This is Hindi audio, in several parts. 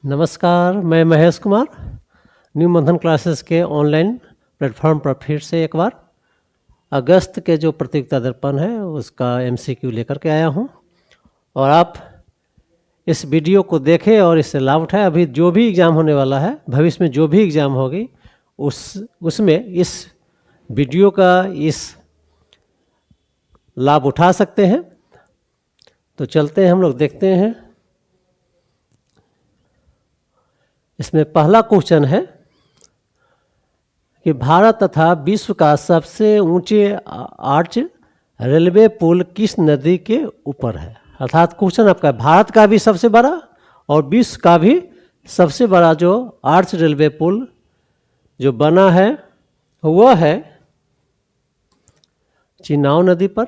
नमस्कार, मैं महेश कुमार न्यू मंथन क्लासेस के ऑनलाइन प्लेटफॉर्म पर फिर से एक बार अगस्त के जो प्रतियोगिता दर्पण है उसका एमसीक्यू लेकर के आया हूं और आप इस वीडियो को देखें और इससे लाभ उठाएं। अभी जो भी एग्ज़ाम होने वाला है, भविष्य में जो भी एग्ज़ाम होगी उसमें इस वीडियो का इस लाभ उठा सकते हैं। तो चलते हैं, हम लोग देखते हैं। इसमें पहला क्वेश्चन है कि भारत तथा विश्व का सबसे ऊंचे आर्च रेलवे पुल किस नदी के ऊपर है। अर्थात क्वेश्चन आपका भारत का भी सबसे बड़ा और विश्व का भी सबसे बड़ा जो आर्च रेलवे पुल जो बना है वह है चिनाब नदी पर।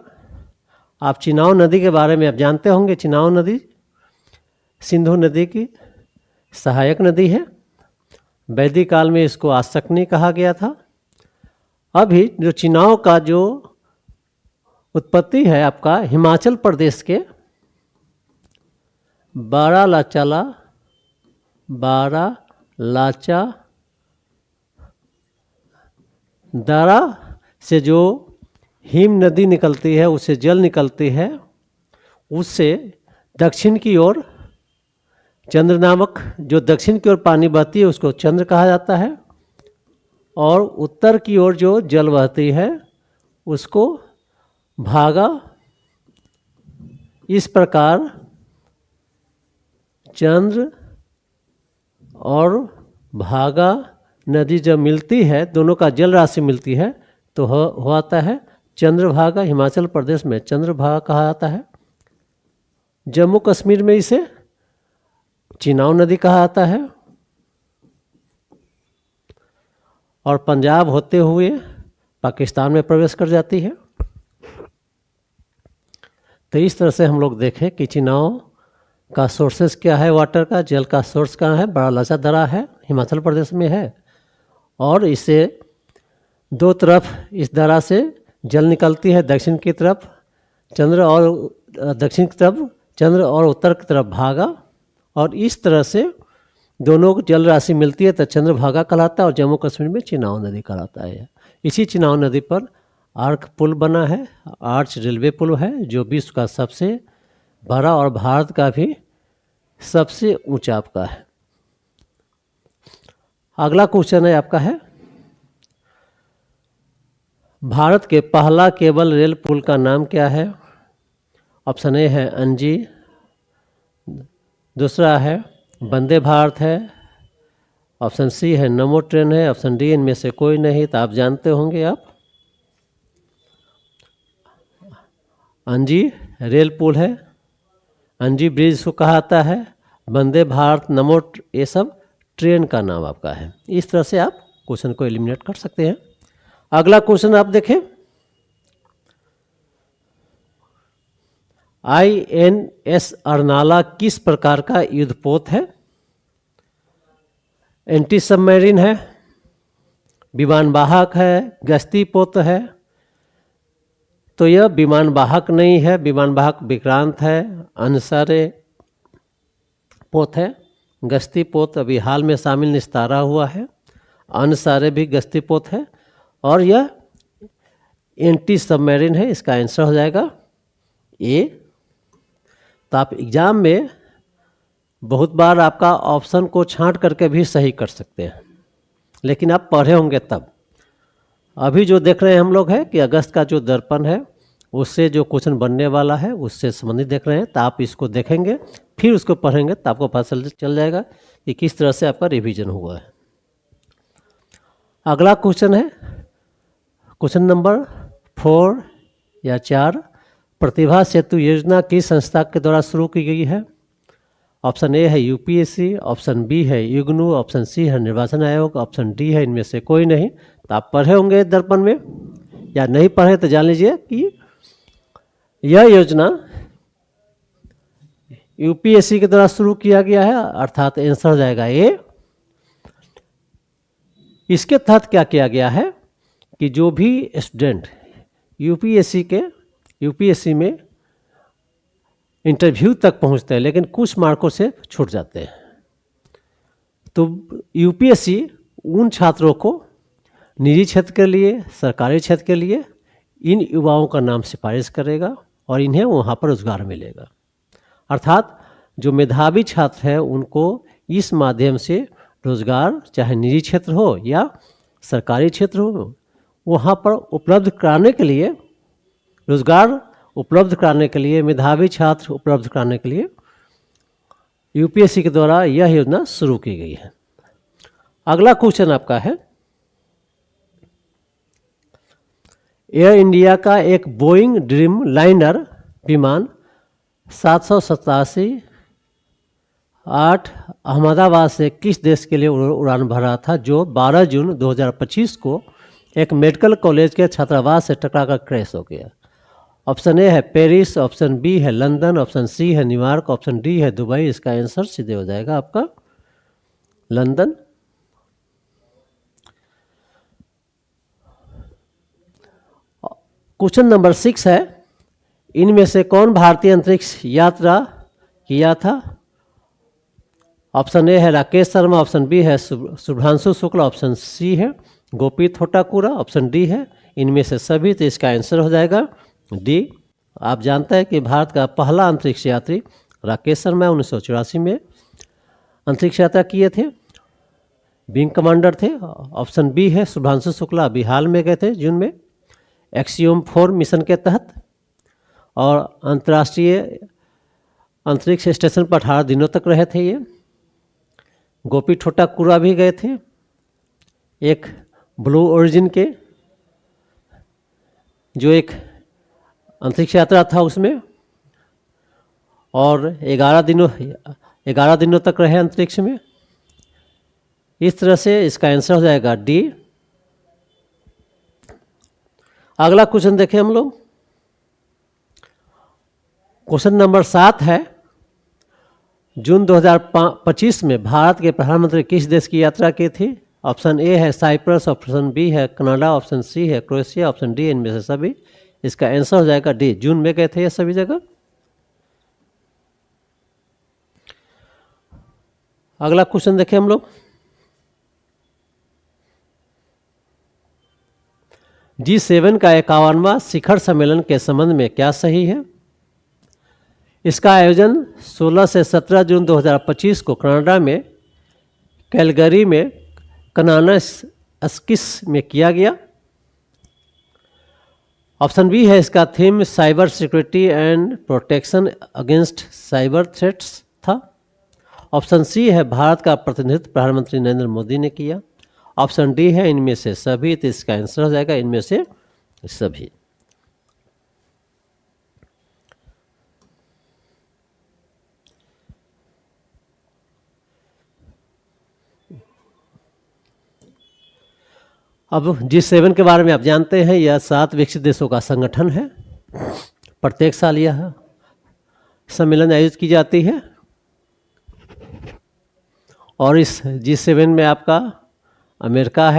आप चिनाब नदी के बारे में आप जानते होंगे। चिनाब नदी सिंधु नदी की सहायक नदी है। वैदिक काल में इसको आसकनी कहा गया था। अभी जो चिनाब का जो उत्पत्ति है आपका हिमाचल प्रदेश के बारालाचा दरा से जो हिम नदी निकलती है, उससे जल निकलती है, उससे दक्षिण की ओर चंद्र नामक जो दक्षिण की ओर पानी बहती है उसको चंद्र कहा जाता है, और उत्तर की ओर जो जल बहती है उसको भागा। इस प्रकार चंद्र और भागा नदी जब मिलती है, दोनों का जल राशि मिलती है तो होता है चंद्रभागा। हिमाचल प्रदेश में चंद्रभागा कहा जाता है। जम्मू कश्मीर में इसे चिनाब नदी कहा जाता है, और पंजाब होते हुए पाकिस्तान में प्रवेश कर जाती है। तो इस तरह से हम लोग देखें कि चिनाब का सोर्सेस क्या है, वाटर का जल का सोर्स कहाँ है। बारालाचा दरा है, हिमाचल प्रदेश में है, और इसे दो तरफ इस दरा से जल निकलती है। दक्षिण की तरफ चंद्र और दक्षिण की तरफ चंद्र और उत्तर की तरफ भागा, और इस तरह से दोनों को जल राशि मिलती है तो चंद्रभागा कहलाता है, और जम्मू कश्मीर में चिनाब नदी कहलाता है। इसी चिनाब नदी पर आर्क पुल बना है, आर्च रेलवे पुल है, जो विश्व का सबसे बड़ा और भारत का भी सबसे ऊंचा आपका है। अगला क्वेश्चन है आपका है भारत के पहला केबल रेल पुल का नाम क्या है। ऑप्शन ए है अंजी, दूसरा है वंदे भारत है, ऑप्शन सी है नमो ट्रेन है, ऑप्शन डी इनमें से कोई नहीं। तो आप जानते होंगे आप अंजी रेल पुल है, अंजी ब्रिज को कहा जाता है, वंदे भारत, नमो, ये सब ट्रेन का नाम आपका है। इस तरह से आप क्वेश्चन को एलिमिनेट कर सकते हैं। अगला क्वेश्चन आप देखें, INS अर्नाला किस प्रकार का युद्धपोत है। एंटी सबमरीन है, विमान वाहक है, गश्ती पोत है। तो यह विमान वाहक नहीं है, विमान वाहक विक्रांत है, अनसरे पोत है। गश्ती पोत अभी हाल में शामिल निस्तारा हुआ है, अनसारे भी गश्ती पोत है, और यह एंटी सबमरीन है। इसका आंसर हो जाएगा ए। तो आप एग्ज़ाम में बहुत बार आपका ऑप्शन को छांट करके भी सही कर सकते हैं, लेकिन आप पढ़े होंगे तब। अभी जो देख रहे हैं हम लोग है कि अगस्त का जो दर्पण है उससे जो क्वेश्चन बनने वाला है उससे संबंधित देख रहे हैं, तो आप इसको देखेंगे फिर उसको पढ़ेंगे तो आपको पता चल जाएगा कि किस तरह से आपका रिवीजन हुआ है। अगला क्वेश्चन है क्वेश्चन नंबर 4 या 4, प्रतिभा सेतु योजना किस संस्था के द्वारा शुरू की गई है। ऑप्शन ए है यूपीएससी, ऑप्शन बी है युग्नू, ऑप्शन सी है निर्वाचन आयोग, ऑप्शन डी है इनमें से कोई नहीं। तो आप पढ़े होंगे दर्पण में, या नहीं पढ़े तो जान लीजिए कि यह योजना यूपीएससी के द्वारा शुरू किया गया है, अर्थात आंसर हो जाएगा ए। इसके तहत क्या किया गया है कि जो भी स्टूडेंट यूपीएससी में इंटरव्यू तक पहुंचते हैं लेकिन कुछ मार्कों से छूट जाते हैं, तो यूपीएससी उन छात्रों को निजी क्षेत्र के लिए, सरकारी क्षेत्र के लिए इन युवाओं का नाम सिफारिश करेगा और इन्हें वहाँ पर रोजगार मिलेगा। अर्थात जो मेधावी छात्र हैं उनको इस माध्यम से रोजगार, चाहे निजी क्षेत्र हो या सरकारी क्षेत्र हो, वहाँ पर उपलब्ध कराने के लिए, रोजगार उपलब्ध कराने के लिए, मेधावी छात्र उपलब्ध कराने के लिए यूपीएससी के द्वारा यह योजना शुरू की गई है। अगला क्वेश्चन आपका है, एयर इंडिया का एक बोइंग ड्रीम लाइनर विमान 787-8 अहमदाबाद से किस देश के लिए उड़ान भरा था, जो 12 जून 2025 को एक मेडिकल कॉलेज के छात्रावास से टकराकर क्रैश हो गया? ऑप्शन ए है पेरिस, ऑप्शन बी है लंदन, ऑप्शन सी है न्यूयॉर्क, ऑप्शन डी है दुबई। इसका आंसर सीधे हो जाएगा आपका लंदन। क्वेश्चन नंबर 6 है, इनमें से कौन भारतीय अंतरिक्ष यात्रा किया था? ऑप्शन ए है राकेश शर्मा, ऑप्शन बी है शुभ्रांशु शुक्ला, ऑप्शन सी है गोपी थोटाकुरा, ऑप्शन डी है इनमें से सभी। तो इसका आंसर हो जाएगा डी। आप जानते हैं कि भारत का पहला अंतरिक्ष यात्री राकेश शर्मा 1984 में अंतरिक्ष यात्रा किए थे, विंग कमांडर थे। ऑप्शन बी है शुभ्रांशु शुक्ला, अभी हाल में गए थे जून में एक्सियोम 4 मिशन के तहत, और अंतर्राष्ट्रीय अंतरिक्ष स्टेशन पर 18 दिनों तक रहे थे ये। गोपी थोटाकुरा भी गए थे, एक ब्लू ओरिजिन के जो एक अंतरिक्ष यात्रा था उसमें, और 11 दिनों तक रहे अंतरिक्ष में। इस तरह से इसका आंसर हो जाएगा डी। अगला क्वेश्चन देखें हम लोग। क्वेश्चन नंबर 7 है, जून 2025 में भारत के प्रधानमंत्री किस देश की यात्रा की थी? ऑप्शन ए है साइप्रस, ऑप्शन बी है कनाडा, ऑप्शन सी है क्रोएशिया, ऑप्शन डी इनमें से सभी। इसका आंसर हो जाएगा डी, जून में गए थे ये सभी जगह। अगला क्वेश्चन देखें हम लोग। G7 का 51वां शिखर सम्मेलन के संबंध में क्या सही है? इसका आयोजन 16 से 17 जून 2025 को कनाडा में कैलगरी में कनानास्किस में किया गया। ऑप्शन बी है इसका theme cyber security and protection against cyber threats था। ऑप्शन सी है भारत का प्रतिनिधित्व प्रधानमंत्री नरेंद्र मोदी ने किया। ऑप्शन डी है इनमें से सभी। तो इसका आंसर हो जाएगा इनमें से सभी। अब G7 के बारे में आप जानते हैं, यह 7 विकसित देशों का संगठन है। प्रत्येक साल यह सम्मेलन आयोजित की जाती है, और इस G7 में आपका अमेरिका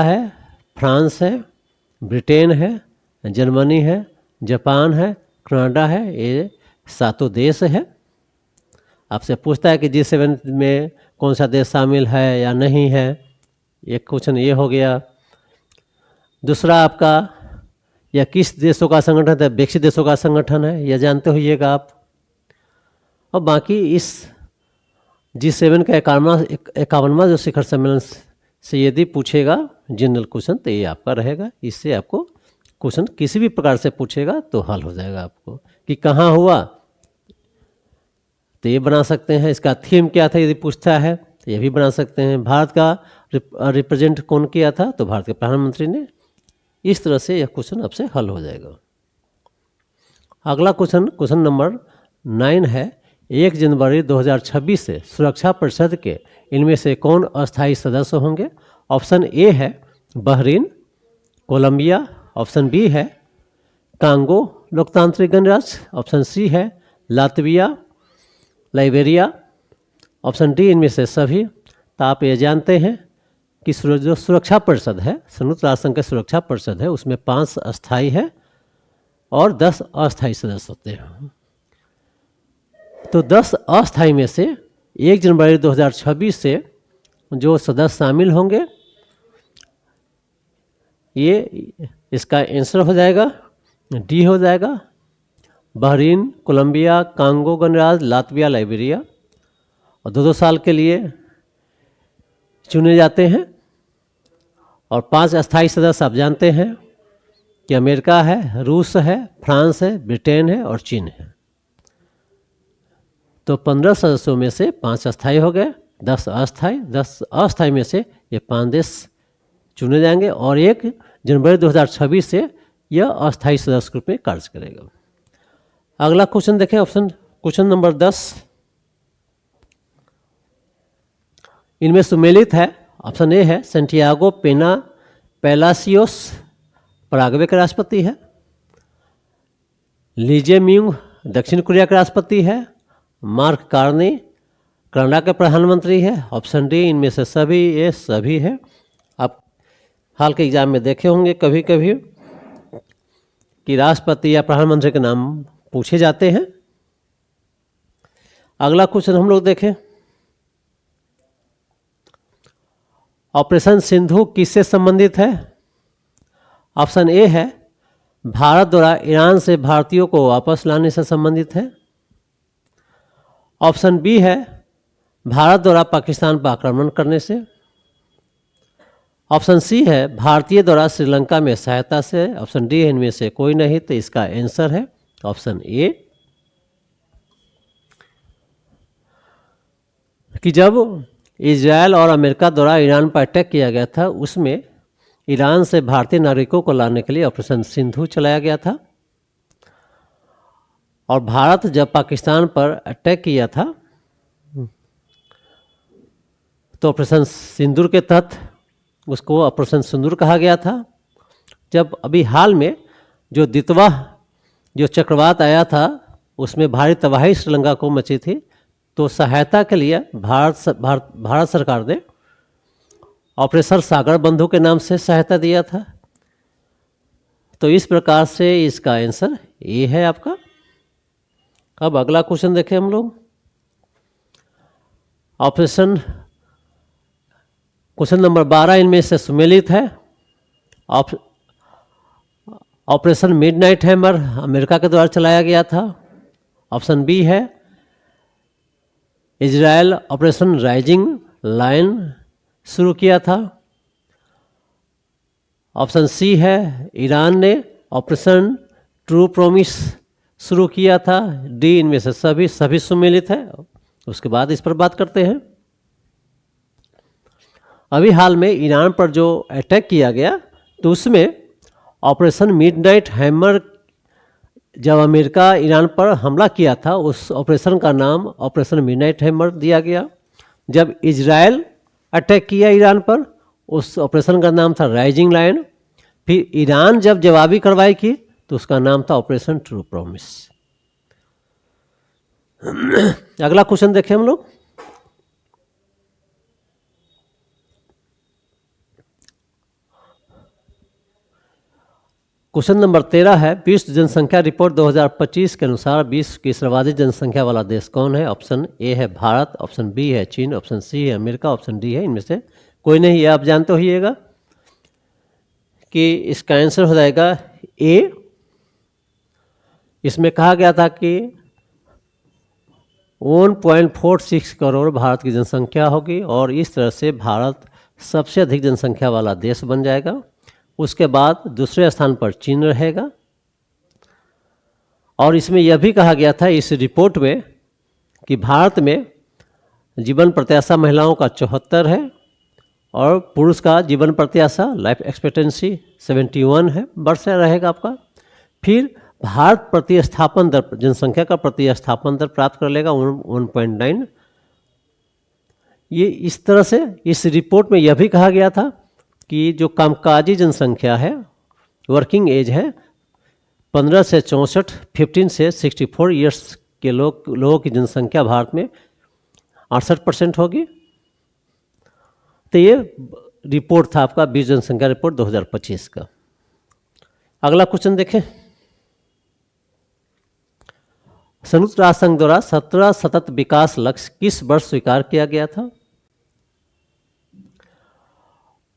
है, फ्रांस है, ब्रिटेन है, जर्मनी है, जापान है, कनाडा है। ये 7 देश है। आपसे पूछता है कि G7 में कौन सा देश शामिल है या नहीं है, एक क्वेश्चन ये हो गया। दूसरा आपका यह किस देशों का संगठन है? विकसित देशों का संगठन है, यह जानते होइएगा आप। और बाकी इस G7 का 51वां जो शिखर सम्मेलन से यदि पूछेगा जनरल क्वेश्चन, तो ये आपका रहेगा। इससे आपको क्वेश्चन किसी भी प्रकार से पूछेगा तो हल हो जाएगा आपको कि कहाँ हुआ, तो ये बना सकते हैं। इसका थीम क्या था यदि पूछता है तो ये भी बना सकते हैं। भारत का रिप्रेजेंट कौन किया था? तो भारत के प्रधानमंत्री ने। इस तरह से यह क्वेश्चन आपसे हल हो जाएगा। अगला क्वेश्चन नंबर 9 है, 1 जनवरी 2026 से सुरक्षा परिषद के इनमें से कौन अस्थायी सदस्य होंगे? ऑप्शन ए है बहरीन, कोलंबिया, ऑप्शन बी है कांगो लोकतांत्रिक गणराज्य, ऑप्शन सी है लातविया, लाइबेरिया, ऑप्शन डी इनमें से सभी। तो आप ये जानते हैं कि जो सुरक्षा परिषद है, संयुक्त राष्ट्र संघ की सुरक्षा परिषद है, उसमें 5 अस्थायी है और 10 अस्थायी सदस्य होते हैं। तो 10 अस्थायी में से 1 जनवरी 2026 से जो सदस्य शामिल होंगे, ये इसका आंसर हो जाएगा डी हो जाएगा। बहरीन, कोलंबिया, कांगो गणराज्य, लातविया, लाइबेरिया, और 2-2 साल के लिए चुने जाते हैं। और 5 अस्थायी सदस्य आप जानते हैं कि अमेरिका है, रूस है, फ्रांस है, ब्रिटेन है और चीन है। तो 15 सदस्यों में से 5 अस्थायी हो गए, 10 अस्थायी। 10 अस्थायी में से ये 5 देश चुने जाएंगे और 1 जनवरी 2026 से यह अस्थायी सदस्य के रूप में कार्य करेगा। अगला क्वेश्चन देखें, क्वेश्चन नंबर 10। इनमें सुमेलित है, ऑप्शन ए है सेंटियागो पेना पेलासियोस पराग्वे के राष्ट्रपति है, लीजे म्यूंग दक्षिण कोरिया के राष्ट्रपति है, मार्क कार्नी कनाडा के प्रधानमंत्री है। ऑप्शन डी इनमें से सभी, ये सभी है। आप हाल के एग्जाम में देखे होंगे कभी कभी कि राष्ट्रपति या प्रधानमंत्री के नाम पूछे जाते हैं। अगला क्वेश्चन हम लोग देखें, ऑपरेशन सिंधु किससे संबंधित है? ऑप्शन ए है भारत द्वारा ईरान से भारतीयों को वापस लाने से संबंधित है। ऑप्शन बी है भारत द्वारा पाकिस्तान पर आक्रमण करने से। ऑप्शन सी है भारतीय द्वारा श्रीलंका में सहायता से। ऑप्शन डी है इनमें से कोई नहीं, तो इसका आंसर है ऑप्शन ए कि जब इजरायल और अमेरिका द्वारा ईरान पर अटैक किया गया था, उसमें ईरान से भारतीय नागरिकों को लाने के लिए ऑपरेशन सिंधु चलाया गया था। और भारत जब पाकिस्तान पर अटैक किया था तो ऑपरेशन सिंदूर के तहत उसको ऑपरेशन सिंदूर कहा गया था। जब अभी हाल में जो दितवा जो चक्रवात आया था उसमें भारी तबाही श्रीलंका को मची थी, तो सहायता के लिए भारत सरकार ने ऑपरेशन सागर बंधु के नाम से सहायता दिया था। तो इस प्रकार से इसका आंसर ए है आपका। अब अगला क्वेश्चन देखें हम लोग, क्वेश्चन नंबर 12 इनमें से सुमेलित है। ऑपरेशन मिडनाइट हैमर अमेरिका के द्वारा चलाया गया था। ऑप्शन बी है इजरायल ऑपरेशन राइजिंग लायन शुरू किया था। ऑप्शन सी है ईरान ने ऑपरेशन ट्रू प्रॉमिस शुरू किया था। डी इनमें से सभी सुमेलित है। उसके बाद इस पर बात करते हैं। अभी हाल में ईरान पर जो अटैक किया गया तो उसमें ऑपरेशन मिडनाइट हैमर, जब अमेरिका ईरान पर हमला किया था उस ऑपरेशन का नाम ऑपरेशन मिडनाइट हैमर दिया गया। जब इजरायल अटैक किया ईरान पर उस ऑपरेशन का नाम था राइजिंग लायन। फिर ईरान जब जवाबी कार्रवाई की तो उसका नाम था ऑपरेशन ट्रू प्रॉमिस। अगला क्वेश्चन देखें हम लोग, क्वेश्चन नंबर 13 है विश्व जनसंख्या रिपोर्ट 2025 के अनुसार विश्व की सर्वाधिक जनसंख्या वाला देश कौन है? ऑप्शन ए है भारत, ऑप्शन बी है चीन, ऑप्शन सी है अमेरिका, ऑप्शन डी है इनमें से कोई नहीं। ये आप जानते होइएगा कि इसका आंसर हो जाएगा ए। इसमें कहा गया था कि 1.46 करोड़ भारत की जनसंख्या होगी और इस तरह से भारत सबसे अधिक जनसंख्या वाला देश बन जाएगा। उसके बाद दूसरे स्थान पर चीन रहेगा। और इसमें यह भी कहा गया था इस रिपोर्ट में कि भारत में जीवन प्रत्याशा महिलाओं का 74 है और पुरुष का जीवन प्रत्याशा लाइफ एक्सपेक्टेंसी 71 है, वर्ष रहेगा आपका। फिर भारत प्रतिस्थापन दर, जनसंख्या का प्रतिस्थापन दर प्राप्त कर लेगा 1.9। ये इस तरह से इस रिपोर्ट में यह भी कहा गया था कि जो कामकाजी जनसंख्या है, वर्किंग एज है, 15 से 64, 15 से 64 ईयर्स के लोगों की जनसंख्या भारत में 68% होगी। तो ये रिपोर्ट था आपका विश्व जनसंख्या रिपोर्ट 2025 का। अगला क्वेश्चन देखें, संयुक्त राष्ट्र संघ द्वारा 17 सतत विकास लक्ष्य किस वर्ष स्वीकार किया गया था?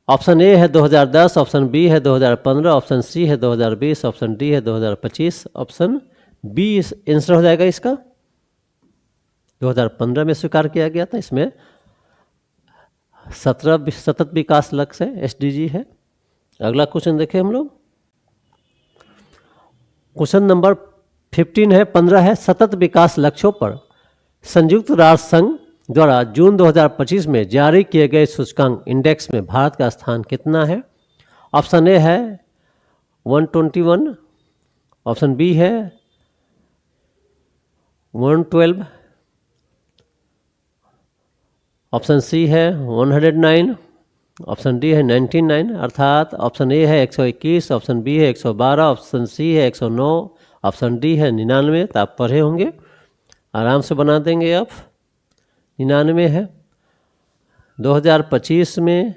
ऑप्शन ए है 2010, ऑप्शन बी है 2015, ऑप्शन सी है 2020, ऑप्शन डी है 2025, ऑप्शन बी आंसर हो जाएगा इसका। 2015 में स्वीकार किया गया था। इसमें 17 सतत विकास लक्ष्य है, एसडीजी है। अगला क्वेश्चन देखें हम लोग। क्वेश्चन नंबर 15 है 15 है सतत विकास लक्ष्यों पर संयुक्त राष्ट्र संघ द्वारा जून 2025 में जारी किए गए सूचकांक इंडेक्स में भारत का स्थान कितना है? ऑप्शन ए है 121, ऑप्शन बी है 112, ऑप्शन सी है 109, ऑप्शन डी है 99, अर्थात ऑप्शन ए है 121, ऑप्शन बी है 112, ऑप्शन सी है 109, ऑप्शन डी है 99। तो आप पढ़े होंगे, आराम से बना देंगे आप। 99 है 2025 में,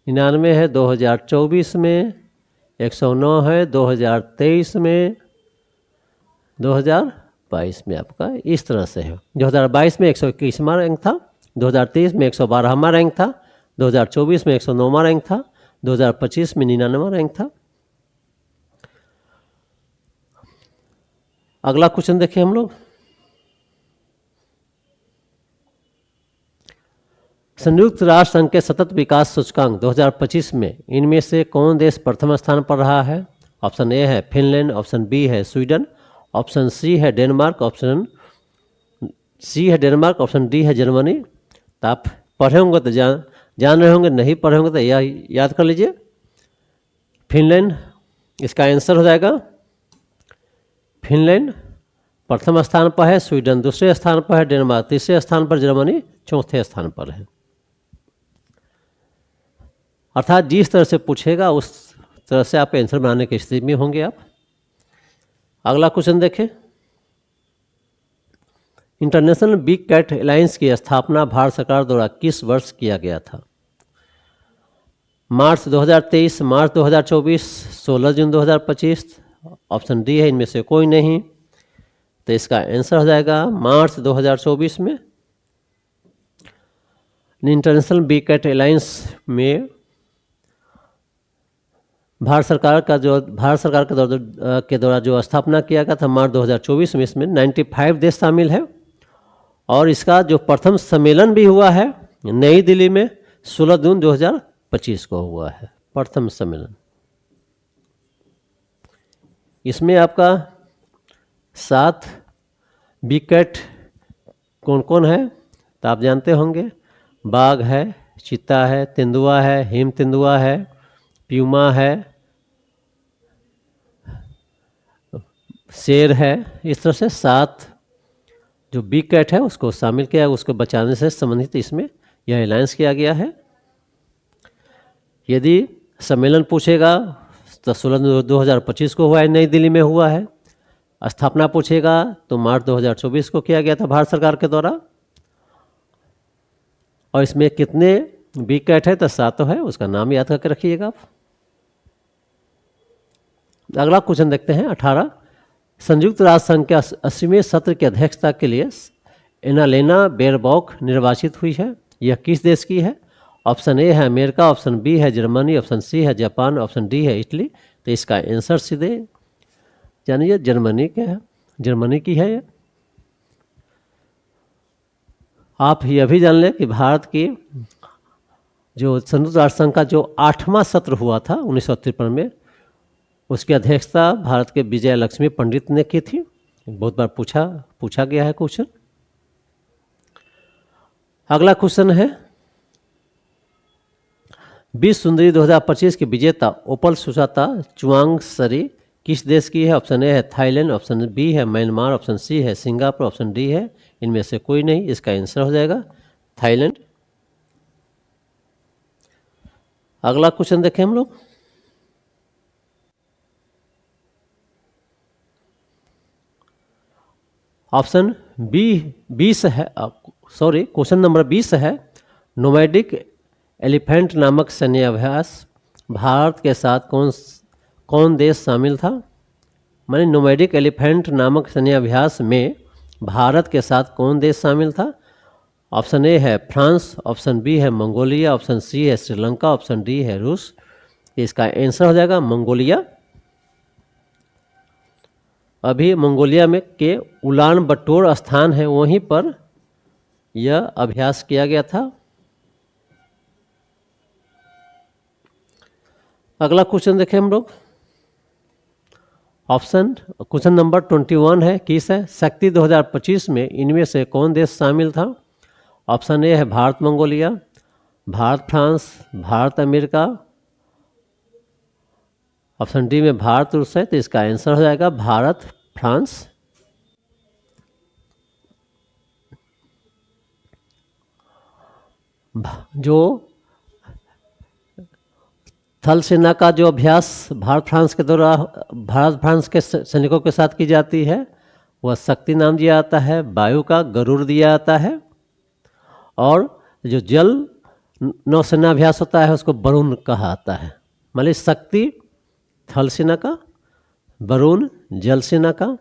99 है 2024 में, 109 है 2023 में, 2022 में आपका इस तरह से है। 2022 में 121वां रैंक था, 2023 में 112वां रैंक था, 2024 में 109वां रैंक था, 2025 में 99वां रैंक था। अगला क्वेश्चन देखिए हम लोग। संयुक्त राष्ट्र संघ के सतत विकास सूचकांक 2025 में इनमें से कौन देश प्रथम स्थान पर रहा है? ऑप्शन ए है फिनलैंड, ऑप्शन बी है स्वीडन, ऑप्शन सी है डेनमार्क, ऑप्शन डी है जर्मनी। तो आप पढ़े होंगे तो जान रहे होंगे, नहीं पढ़े होंगे तो याद कर लीजिए। फिनलैंड इसका आंसर हो जाएगा। फिनलैंड प्रथम स्थान पर है, स्वीडन दूसरे स्थान पर है, डेनमार्क तीसरे स्थान पर, जर्मनी चौथे स्थान पर है। अर्थात जिस तरह से पूछेगा उस तरह से आप आंसर बनाने की स्थिति में होंगे आप। अगला क्वेश्चन देखें। इंटरनेशनल बिग कैट अलायंस की स्थापना भारत सरकार द्वारा किस वर्ष किया गया था? मार्च 2023, मार्च 2024, 16 जून 2025, ऑप्शन डी है इनमें से कोई नहीं। तो इसका आंसर हो जाएगा मार्च 2024 में। इंटरनेशनल बिग कैट अलायंस में भारत सरकार के द्वारा जो स्थापना किया गया था मार्च 2024 में, इसमें 95 देश शामिल है। और इसका जो प्रथम सम्मेलन भी हुआ है नई दिल्ली में 16 जून 2025 को हुआ है प्रथम सम्मेलन। इसमें आपका 7 बिग कैट कौन कौन है तो आप जानते होंगे। बाघ है, चीता है, तेंदुआ है, हिम तेंदुआ है, प्यूमा है, शेर है। इस तरह से 7 जो बिग कैट है उसको शामिल किया, उसको बचाने से संबंधित इसमें यह अलायंस किया गया है। यदि सम्मेलन पूछेगा तो 16 2025 को हुआ है, नई दिल्ली में हुआ है। स्थापना पूछेगा तो मार्च 2024 को किया गया था भारत सरकार के द्वारा। और इसमें कितने बिग कैट है तो 7 है, उसका नाम याद करके रखिएगा आप। अगला क्वेश्चन देखते हैं 18। संयुक्त राष्ट्र संघ के 80वें सत्र की अध्यक्षता के लिए एनालेना बेरबॉक निर्वाचित हुई है। यह किस देश की है? ऑप्शन ए है अमेरिका, ऑप्शन बी है जर्मनी, ऑप्शन सी है जापान, ऑप्शन डी है इटली। तो इसका आंसर सीधे जानिए जर्मनी के है, जर्मनी की है। आप यह भी जान लें कि भारत की जो संयुक्त राष्ट्र संघ का जो 8वां सत्र हुआ था 1953 में, उसकी अध्यक्षता भारत के विजय लक्ष्मी पंडित ने की थी। बहुत बार पूछा गया है क्वेश्चन। अगला क्वेश्चन है विश्व सुंदरी 2025 के विजेता ओपल सुजाता चुआंगसरी किस देश की है? ऑप्शन ए है थाईलैंड, ऑप्शन बी है म्यांमार, ऑप्शन सी है सिंगापुर, ऑप्शन डी है इनमें से कोई नहीं। इसका आंसर हो जाएगा थाईलैंड। अगला क्वेश्चन देखें हम लोग। ऑप्शन बी 20 है, सॉरी क्वेश्चन नंबर 20 है नोमैडिक एलिफेंट नामक सैन्य अभ्यास भारत के साथ कौन देश शामिल था? माने नोमैडिक एलिफेंट नामक सैन्य अभ्यास में भारत के साथ कौन देश शामिल था? ऑप्शन ए है फ्रांस, ऑप्शन बी है मंगोलिया, ऑप्शन सी है श्रीलंका, ऑप्शन डी है रूस। इसका आंसर हो जाएगा मंगोलिया। अभी मंगोलिया में के उलान बटोर स्थान है, वहीं पर यह अभ्यास किया गया था। अगला क्वेश्चन देखें हम लोग। क्वेश्चन नंबर 21 है, किस है शक्ति 2025 में इनमें से कौन देश शामिल था? ऑप्शन ए है Bharat Mongolia, Bharat France, Bharat America, option D में भारत रूस है। तो इसका आंसर हो जाएगा भारत फ्रांस। जो थल सेना का जो अभ्यास भारत फ्रांस के सैनिकों के साथ की जाती है वह शक्ति नाम दिया जाता है। वायु का गरुड़ दिया जाता है, और जो जल नौसेना अभ्यास होता है उसको वरुण कहा जाता है। मतलब शक्ति थल सेना का, वरुण जल सेना का,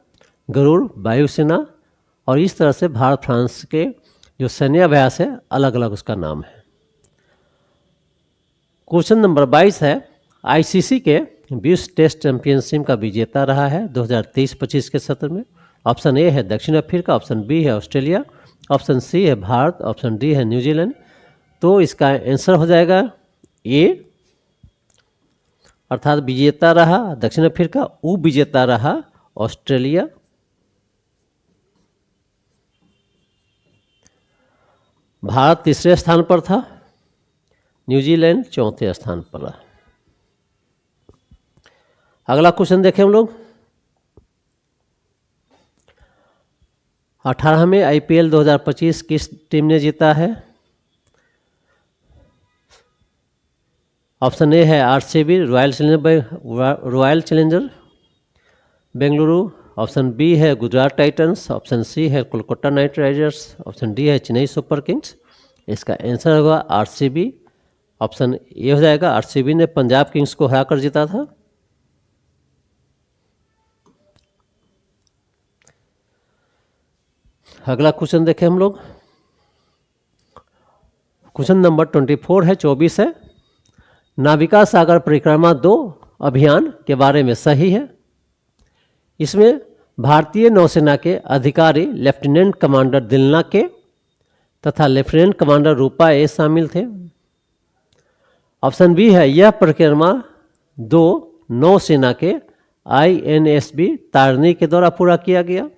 गरुड़ वायु सेना, और इस तरह से भारत फ्रांस के जो सैन्य अभ्यास है अलग अलग उसका नाम है। क्वेश्चन नंबर 22 है, आईसीसी के विश्व टेस्ट चैंपियनशिप का विजेता रहा है 2023-25 के सत्र में। ऑप्शन ए है दक्षिण अफ्रीका, ऑप्शन बी है ऑस्ट्रेलिया, ऑप्शन सी है भारत, ऑप्शन डी है न्यूजीलैंड। तो इसका आंसर हो जाएगा ए, अर्थात विजेता रहा दक्षिण अफ्रीका, उप विजेता रहा ऑस्ट्रेलिया। भारत तीसरे स्थान पर था, न्यूजीलैंड चौथे स्थान पर रहा। अगला क्वेश्चन देखें हम लोग। 18वें आईपीएल 2025 किस टीम ने जीता है? ऑप्शन ए है RCB Royal Challenger Bengaluru, option B है गुजरात टाइटंस, ऑप्शन सी है Kolkata Knight Riders, option D है चेन्नई सुपर किंग्स। इसका आंसर होगा आरसीबी। ऑप्शन ए हो जाएगा, आरसीबी ने पंजाब किंग्स को हराकर जीता था। अगला क्वेश्चन देखें हम लोग। क्वेश्चन नंबर 24 है, 24 है, नाविका सागर परिक्रमा 2 अभियान के बारे में सही है। इसमें भारतीय नौसेना के अधिकारी लेफ्टिनेंट कमांडर दिलना के तथा लेफ्टिनेंट कमांडर रूपा ए शामिल थे। ऑप्शन बी है, यह परिक्रमा 2 नौसेना के INSB तारनी के द्वारा पूरा किया गया।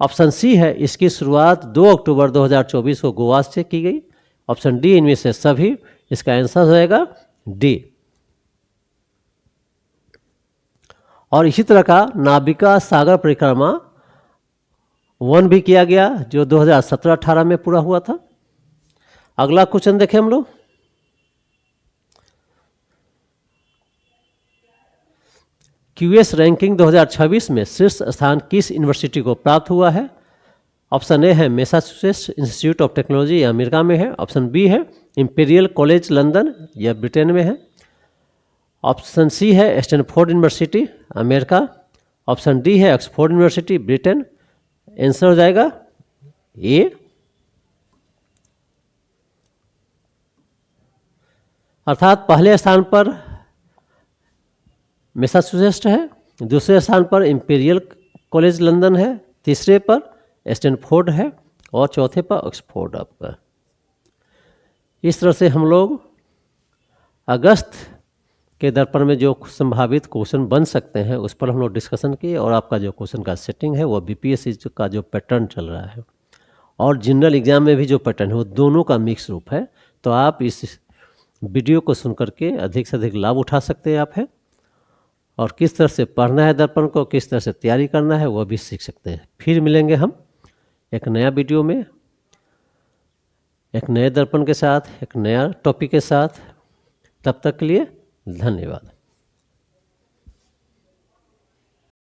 ऑप्शन सी है, इसकी शुरुआत 2 अक्टूबर 2024 को गोवा से की गई। ऑप्शन डी इनमें से सभी। इसका आंसर हो जाएगा डी। और इसी तरह का नाविका सागर परिक्रमा 1 भी किया गया जो 2017-18 में पूरा हुआ था। अगला क्वेश्चन देखें हम लोग। QS रैंकिंग 2026 में शीर्ष स्थान किस यूनिवर्सिटी को प्राप्त हुआ है? ऑप्शन ए है मैसाचुसेट्स इंस्टीट्यूट ऑफ टेक्नोलॉजी, यह अमेरिका में है। ऑप्शन बी है इंपीरियल कॉलेज लंदन, यह ब्रिटेन में है। ऑप्शन सी है Stanford university America, option D है ऑक्सफोर्ड यूनिवर्सिटी ब्रिटेन। आंसर हो जाएगा ए। अर्थात पहले स्थान पर मैसाचुसेट्स है, दूसरे स्थान पर इंपीरियल कॉलेज लंदन है, तीसरे पर स्टैनफोर्ड है और चौथे पर ऑक्सफोर्ड आपका। इस तरह से हम लोग अगस्त के दर्पण में जो संभावित क्वेश्चन बन सकते हैं उस पर हम लोग डिस्कशन किए, और आपका जो क्वेश्चन का सेटिंग है वो BPSC का जो पैटर्न चल रहा है और जनरल एग्जाम में भी जो पैटर्न है वो दोनों का मिक्स रूप है। तो आप इस वीडियो को सुन करके अधिक से अधिक लाभ उठा सकते हैं आप है, और किस तरह से पढ़ना है दर्पण को, किस तरह से तैयारी करना है वह भी सीख सकते हैं। फिर मिलेंगे हम एक नया वीडियो में, एक नए दर्पण के साथ, एक नया टॉपिक के साथ। तब तक के लिए धन्यवाद।